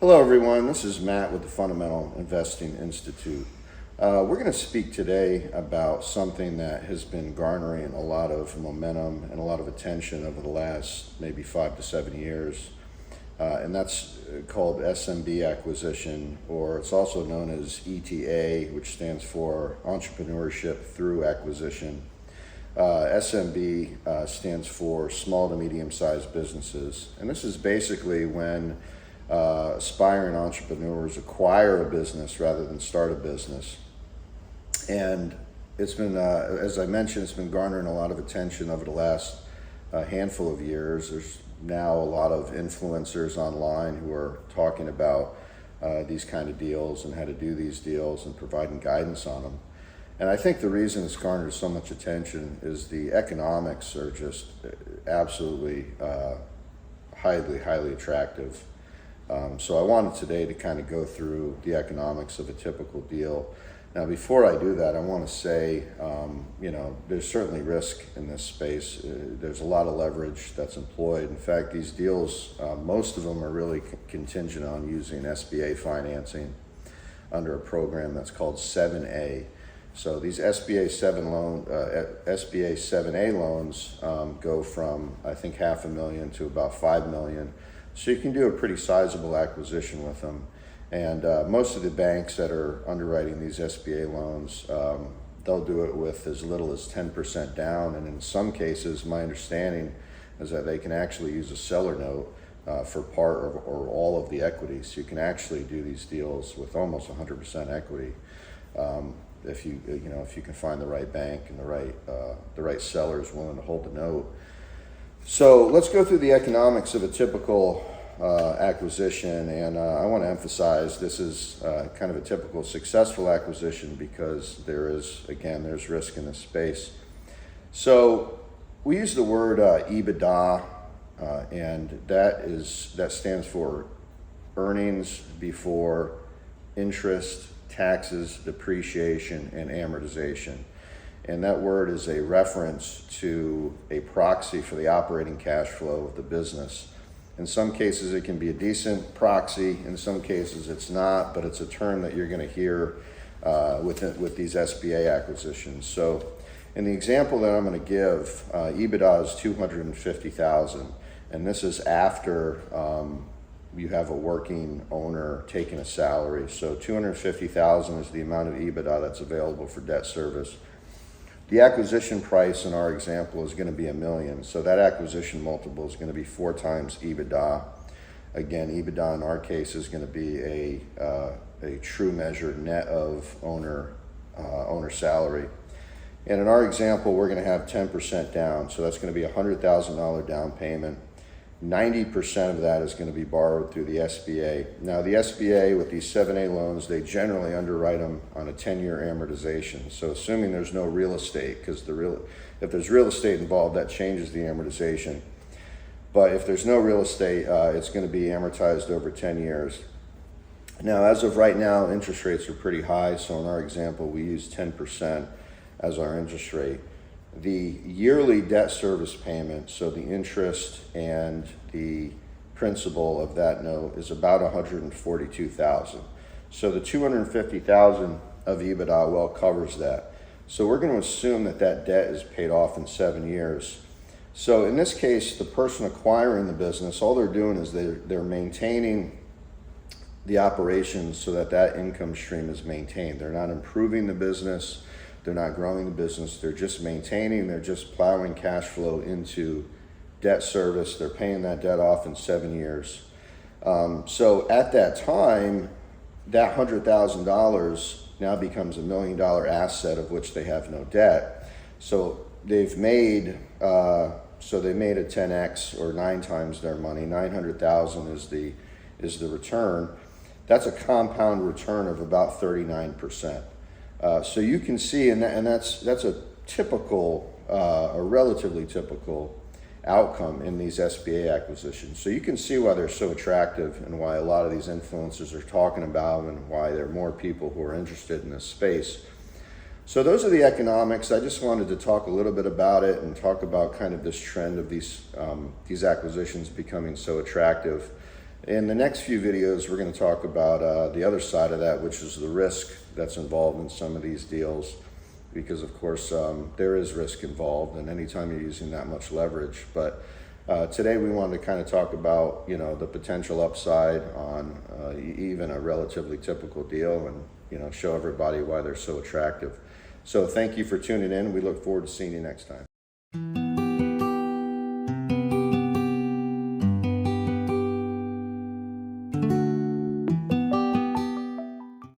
Hello everyone, this is Matt with the Fundamental Investing Institute. We're going to speak today about something that has been garnering a lot of momentum and a lot of attention over the last maybe 5 to 7 years, and that's called SMB acquisition, or it's also known as ETA, which stands for Entrepreneurship through Acquisition. SMB stands for Small to Medium-Sized Businesses, and this is basically when aspiring entrepreneurs acquire a business rather than start a business. And it's been, as I mentioned, it's been garnering a lot of attention over the last handful of years. There's now a lot of influencers online who are talking about these kind of deals and how to do these deals and providing guidance on them. And I think the reason it's garnered so much attention is the economics are just absolutely highly attractive. So I wanted today to kind of go through the economics of a typical deal. Now, before I do that, I want to say, there's certainly risk in this space. There's a lot of leverage that's employed. In fact, these deals, most of them are really contingent on using SBA financing under a program that's called 7A. So these SBA 7A loans go from, I think, $500,000 to about $5 million. So you can do a pretty sizable acquisition with them. And most of the banks that are underwriting these SBA loans, they'll do it with as little as 10% down. And in some cases, my understanding is that they can actually use a seller note for part or all of the equity. So you can actually do these deals with almost 100% equity if you can find the right bank and the right sellers willing to hold the note. So let's go through the economics of a typical acquisition, and I want to emphasize this is kind of a typical successful acquisition because there's risk in this space. So we use the word EBITDA, and that stands for earnings before interest, taxes, depreciation, and amortization. And that word is a reference to a proxy for the operating cash flow of the business. In some cases, it can be a decent proxy. In some cases, it's not, but it's a term that you're going to hear with these SBA acquisitions. So in the example that I'm going to give, EBITDA is $250,000, and this is after you have a working owner taking a salary. So $250,000 is the amount of EBITDA that's available for debt service. The acquisition price in our example is going to be $1 million. So that acquisition multiple is going to be 4 times EBITDA. Again, EBITDA in our case is going to be a true measure net of owner salary. And in our example, we're going to have 10% down. So that's going to be a $100,000 down payment. 90% of that is going to be borrowed through the SBA. Now, the SBA with these 7A loans, they generally underwrite them on a 10-year amortization. So assuming there's no real estate, because if there's real estate involved, that changes the amortization. But if there's no real estate, it's going to be amortized over 10 years. Now, as of right now, interest rates are pretty high. So in our example, we use 10% as our interest rate. The yearly debt service payment, so the interest and the principal of that note, is about $142,000. So the $250,000 of EBITDA well covers that. So we're going to assume that debt is paid off in 7 years. So in this case, the person acquiring the business, all they're doing is they're maintaining the operations so that income stream is maintained. They're not improving the business. They're not growing the business. They're just maintaining. They're just plowing cash flow into debt service. They're paying that debt off in 7 years. So at that time, that $100,000 now becomes $1 million asset of which they have no debt. So they've made a 10x or 9 times their money. $900,000 is the return. That's a compound return of about 39%. So you can see, and that's a typical, a relatively typical outcome in these SBA acquisitions. So you can see why they're so attractive and why a lot of these influencers are talking about them and why there are more people who are interested in this space. So those are the economics. I just wanted to talk a little bit about it and talk about kind of this trend of these acquisitions becoming so attractive. In the next few videos, we're going to talk about the other side of that, which is the risk that's involved in some of these deals, because of course there is risk involved, and anytime you're using that much leverage. But today we wanted to kind of talk about, the potential upside on even a relatively typical deal, and show everybody why they're so attractive. So thank you for tuning in. We look forward to seeing you next time.